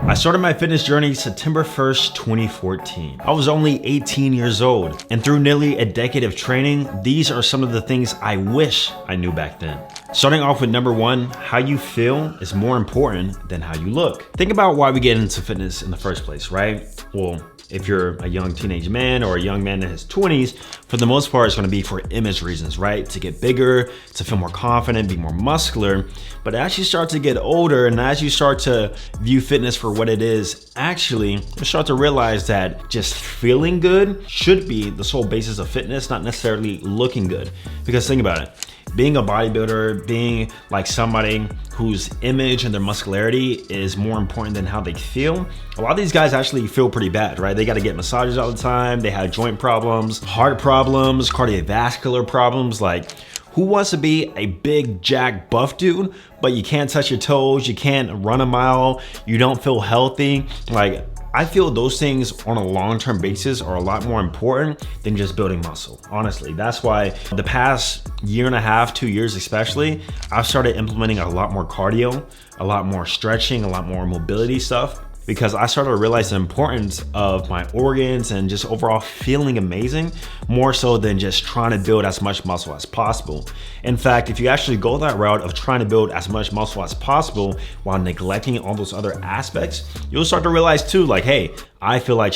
I started my fitness journey September 1st, 2014. I was only 18 years old, and through nearly a decade of training, these are some of the things I wish I knew back then. Starting off with number one, how you feel is more important than how you look. Think about why we get into fitness in the first place, right? Well, if you're a young teenage man or a young man in his 20s, for the most part, it's gonna be for image reasons, right? To get bigger, to feel more confident, be more muscular. But as you start to get older and as you start to view fitness for what it is, actually, you start to realize that just feeling good should be the sole basis of fitness, not necessarily looking good. Because think about it. Being a bodybuilder, being like somebody whose image and their muscularity is more important than how they feel. A lot of these guys actually feel pretty bad, right? They got to get massages all the time. They have joint problems, heart problems, cardiovascular problems. Like, who wants to be a big, jack, buff dude, but you can't touch your toes, you can't run a mile, you don't feel healthy? Like, I feel those things on a long-term basis are a lot more important than just building muscle. Honestly, that's why the past year and a half, 2 years especially, I've started implementing a lot more cardio, a lot more stretching, a lot more mobility stuff, because I started to realize the importance of my organs and just overall feeling amazing, more so than just trying to build as much muscle as possible. In fact, if you actually go that route of trying to build as much muscle as possible while neglecting all those other aspects, you'll start to realize too, like, hey, I feel like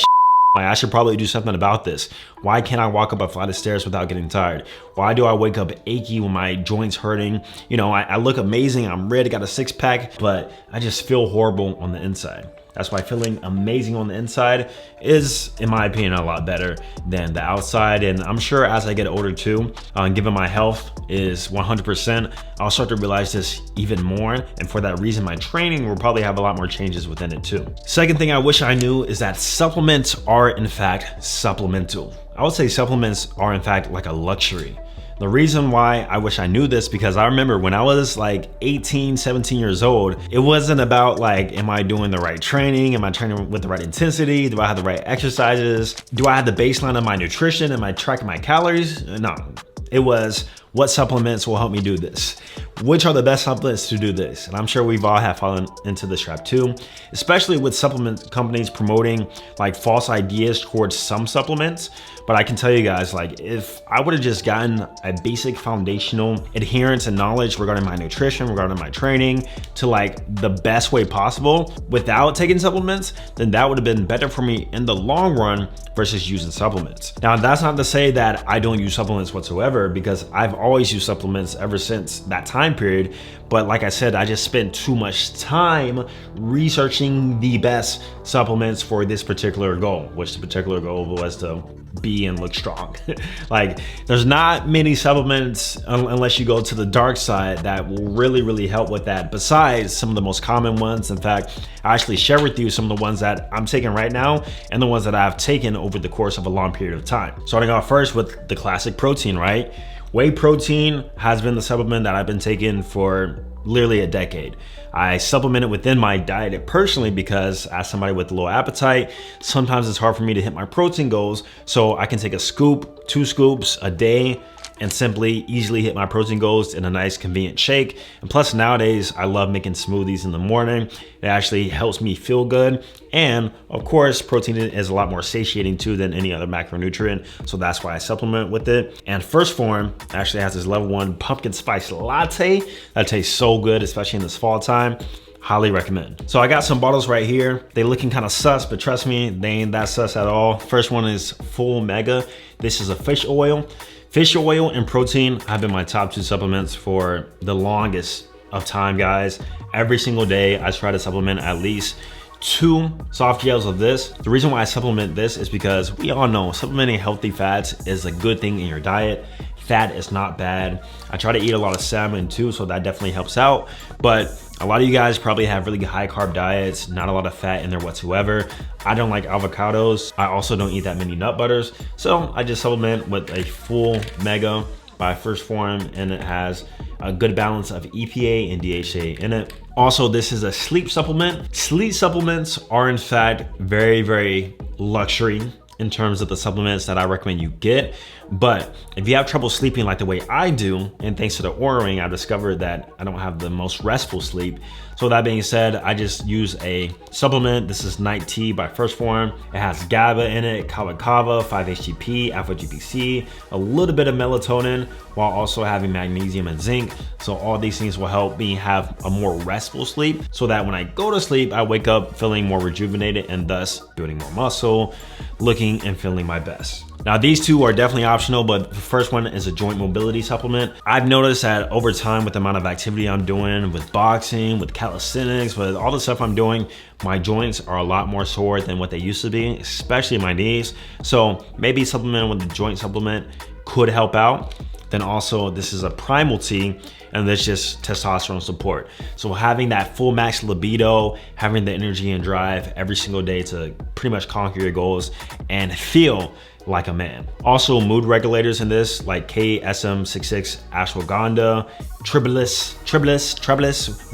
I should probably do something about this. Why can't I walk up a flight of stairs without getting tired? Why do I wake up achy when my joints hurting? You know, I look amazing, I'm red, I got a six pack, but I just feel horrible on the inside. That's why feeling amazing on the inside is, in my opinion, a lot better than the outside. And I'm sure as I get older too, given my health is 100%, I'll start to realize this even more. And for that reason, my training will probably have a lot more changes within it too. Second thing I wish I knew is that supplements are in fact supplemental. I would say supplements are in fact like a luxury. The reason why I wish I knew this, because I remember when I was like 18, 17 years old, it wasn't about like, am I doing the right training? Am I training with the right intensity? Do I have the right exercises? Do I have the baseline of my nutrition? Am I tracking my calories? No, it was, what supplements will help me do this? Which are the best supplements to do this? And I'm sure we've all have fallen into this trap too, especially with supplement companies promoting like false ideas towards some supplements. But I can tell you guys, like, if I would have just gotten a basic foundational adherence and knowledge regarding my nutrition, regarding my training to like the best way possible without taking supplements, then that would have been better for me in the long run versus using supplements. Now, that's not to say that I don't use supplements whatsoever, because I've always used supplements ever since that time period. But like I said, I just spent too much time researching the best supplements for this particular goal, which the particular goal was to be and look strong. Like, there's not many supplements unless you go to the dark side that will really help with that, besides some of the most common ones. In fact, I actually share with you some of the ones that I'm taking right now and the ones that I've taken over the course of a long period of time. Starting off first with the classic protein, right? Whey protein has been the supplement that I've been taking for literally a decade. I supplement it within my diet personally because as somebody with low appetite, sometimes it's hard for me to hit my protein goals. So I can take a scoop, 2 scoops a day and simply easily hit my protein goals in a nice convenient shake. And plus nowadays, I love making smoothies in the morning. It actually helps me feel good. And of course, protein is a lot more satiating too than any other macronutrient. So that's why I supplement with it. And First Form actually has this level 1 pumpkin spice latte that tastes so good, especially in this fall time. Highly recommend. So I got some bottles right here. They looking kind of sus, but trust me, they ain't that sus at all. First one is Full Mega. This is a fish oil. Fish oil and protein have been my top 2 supplements for the longest of time, guys. Every single day, I try to supplement at least 2 soft gels of this. The reason why I supplement this is because we all know supplementing healthy fats is a good thing in your diet. Fat is not bad. I try to eat a lot of salmon too, so that definitely helps out. But a lot of you guys probably have really high carb diets, not a lot of fat in there whatsoever. I don't like avocados. I also don't eat that many nut butters. So I just supplement with a Full Mega by First Form, and it has a good balance of EPA and DHA in it. Also, this is a sleep supplement. Sleep supplements are in fact very luxury in terms of the supplements that I recommend you get. But if you have trouble sleeping like the way I do, and thanks to the Oura Ring, I discovered that I don't have the most restful sleep. So that being said, I just use a supplement. This is Night Tea by First Form. It has GABA in it, kava kava, 5-HTP, alpha-GPC, a little bit of melatonin, while also having magnesium and zinc. So all these things will help me have a more restful sleep, so that when I go to sleep, I wake up feeling more rejuvenated and thus building more muscle, looking and feeling my best. Now, these two are definitely optional, but the first one is a joint mobility supplement. I've noticed that over time, with the amount of activity I'm doing with boxing, with calisthenics, with all the stuff I'm doing, my joints are a lot more sore than what they used to be, especially my knees. So maybe supplementing with the joint supplement could help out. Then also, this is a primal tea, and that's just testosterone support. So having that full max libido, having the energy and drive every single day to pretty much conquer your goals and feel like a man. Also, mood regulators in this, like KSM66 ashwagandha, tribulus,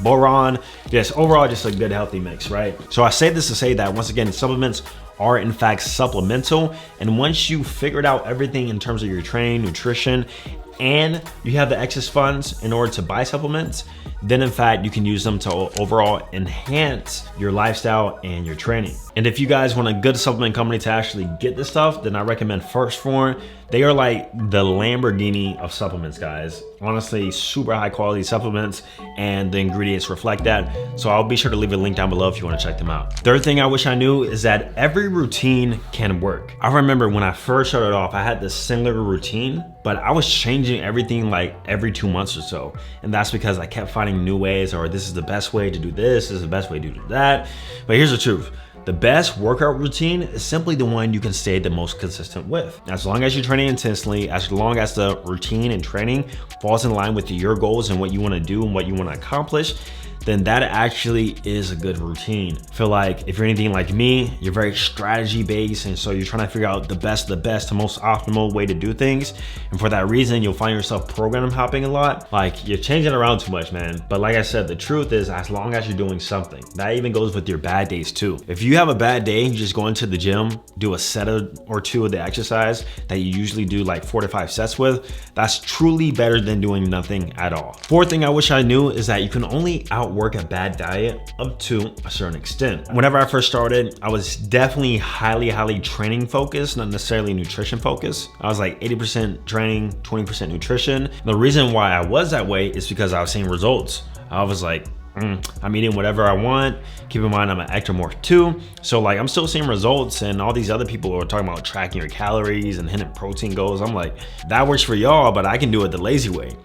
boron. Yes, overall just a good healthy mix, right? So I say this to say that, once again, supplements are in fact supplemental, and once you figured out everything in terms of your training, nutrition, and you have the excess funds in order to buy supplements, then in fact you can use them to overall enhance your lifestyle and your training. And if you guys want a good supplement company to actually get this stuff, then I recommend First Form. They are like the Lamborghini of supplements, guys. Honestly, super high quality supplements, and the ingredients reflect that. So I'll be sure to leave a link down below if you want to check them out. Third thing I wish I knew is that every routine can work. I remember when I first started off, I had this similar routine, but I was changing everything like every 2 months or so. And that's because I kept finding new ways, or this is the best way to do this is the best way to do that. But here's the truth. The best workout routine is simply the one you can stay the most consistent with. As long as you're training intensely, as long as the routine and training falls in line with your goals and what you want to do and what you want to accomplish, then that actually is a good routine. I feel like if you're anything like me, you're very strategy based, and so you're trying to figure out the best, the most optimal way to do things. And for that reason, you'll find yourself program hopping a lot. Like, you're changing around too much, man. But like I said, the truth is, as long as you're doing something, that even goes with your bad days too. If you have a bad day, you just go into the gym, do a set or two of the exercise that you usually do like 4 to 5 sets with, that's truly better than doing nothing at all. Fourth thing I wish I knew is that you can only outwork a bad diet up to a certain extent. Whenever I first started, I was definitely highly training focused, not necessarily nutrition focused. I was like 80% training, 20% nutrition. The reason why I was that way is because I was seeing results. I was like, I'm eating whatever I want. Keep in mind, I'm an ectomorph too. So like, I'm still seeing results, and all these other people are talking about tracking your calories and hitting protein goals. I'm like, that works for y'all, but I can do it the lazy way.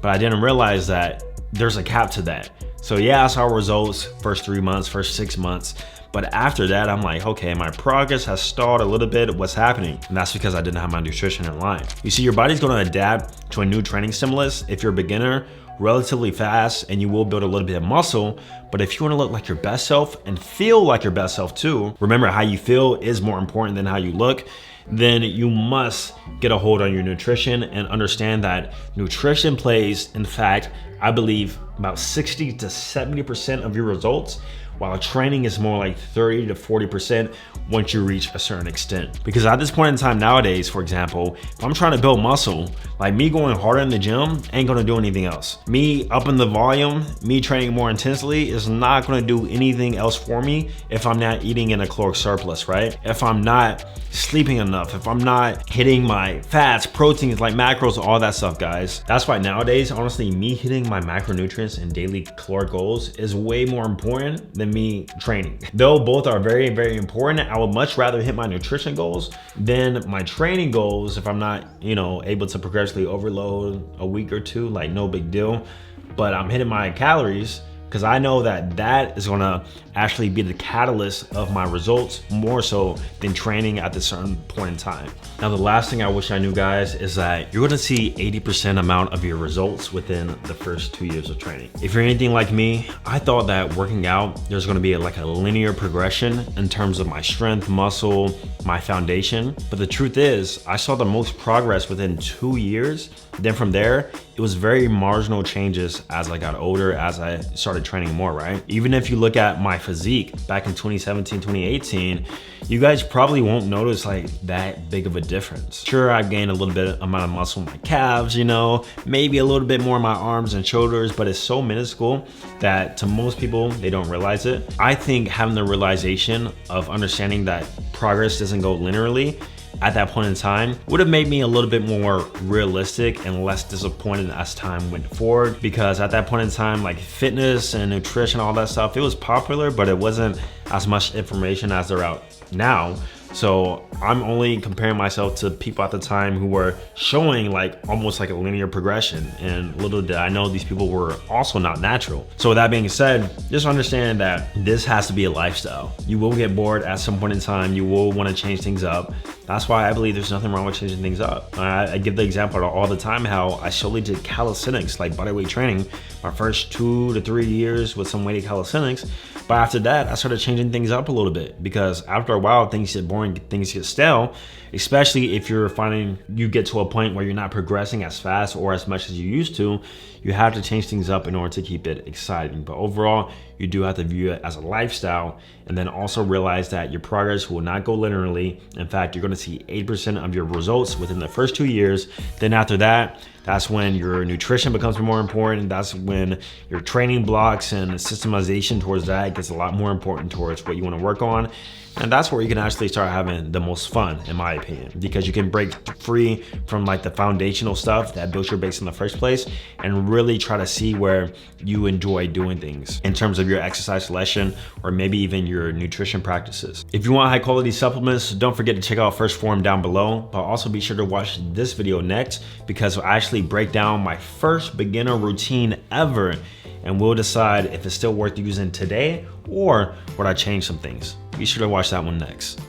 But I didn't realize that there's a cap to that. So yeah, I saw results first 3 months, first 6 months. But after that, I'm like, okay, my progress has stalled a little bit. What's happening? And that's because I didn't have my nutrition in line. You see, your body's gonna adapt to a new training stimulus if you're a beginner relatively fast, and you will build a little bit of muscle. But if you wanna look like your best self and feel like your best self too, remember, how you feel is more important than how you look, then you must get a hold on your nutrition and understand that nutrition plays, in fact, I believe about 60 to 70% of your results, while training is more like 30 to 40% once you reach a certain extent. Because at this point in time nowadays, for example, if I'm trying to build muscle, like me going harder in the gym ain't gonna do anything else. Me upping the volume, me training more intensely is not gonna do anything else for me if I'm not eating in a caloric surplus, right? If I'm not sleeping enough, if I'm not hitting my fats, proteins, like macros, all that stuff, guys. That's why nowadays, honestly, me hitting my macronutrients and daily caloric goals is way more important than me training. Though both are very important, I would much rather hit my nutrition goals than my training goals. If I'm not, able to progressively overload a week or two, like no big deal, but I'm hitting my calories, because I know that that is gonna actually be the catalyst of my results more so than training at this certain point in time. Now, the last thing I wish I knew, guys, is that you're gonna see 80% amount of your results within the first 2 years of training. If you're anything like me, I thought that working out, there's gonna be like a linear progression in terms of my strength, muscle, my foundation. But the truth is, I saw the most progress within 2 years. Then from there, it was very marginal changes as I got older, as I started training more, right? Even if you look at my physique back in 2017, 2018, you guys probably won't notice like that big of a difference. Sure, I've gained a little bit amount of muscle in my calves, you know, maybe a little bit more in my arms and shoulders, but it's so minuscule that to most people, they don't realize it. I think having the realization of understanding that progress doesn't go linearly at that point in time would have made me a little bit more realistic and less disappointed as time went forward, because at that point in time, like fitness and nutrition, all that stuff, it was popular, but it wasn't as much information as they're out now. So I'm only comparing myself to people at the time who were showing like almost like a linear progression, and little did I know these people were also not natural. So with that being said, just understand that this has to be a lifestyle. You will get bored at some point in time. You will want to change things up. That's why I believe there's nothing wrong with changing things up. I give the example all the time how I solely did calisthenics, like bodyweight training, my first 2 to 3 years with some weighted calisthenics. But after that, I started changing things up a little bit, because after a while, things get boring, things get stale, especially if you're finding you get to a point where you're not progressing as fast or as much as you used to. You have to change things up in order to keep it exciting. But overall, you do have to view it as a lifestyle, and then also realize that your progress will not go linearly. In fact, you're going to see 8% of your results within the first 2 years. Then after that, that's when your nutrition becomes more important. That's when your training blocks and systemization towards that gets a lot more important towards what you want to work on. And that's where you can actually start having the most fun, in my opinion, because you can break free from like the foundational stuff that built your base in the first place and really try to see where you enjoy doing things in terms of your exercise selection or maybe even your nutrition practices. If you want high quality supplements, don't forget to check out First Form down below, but also be sure to watch this video next, because I actually break down my first beginner routine ever, and we'll decide if it's still worth using today or would I change some things. Be sure to watch that one next.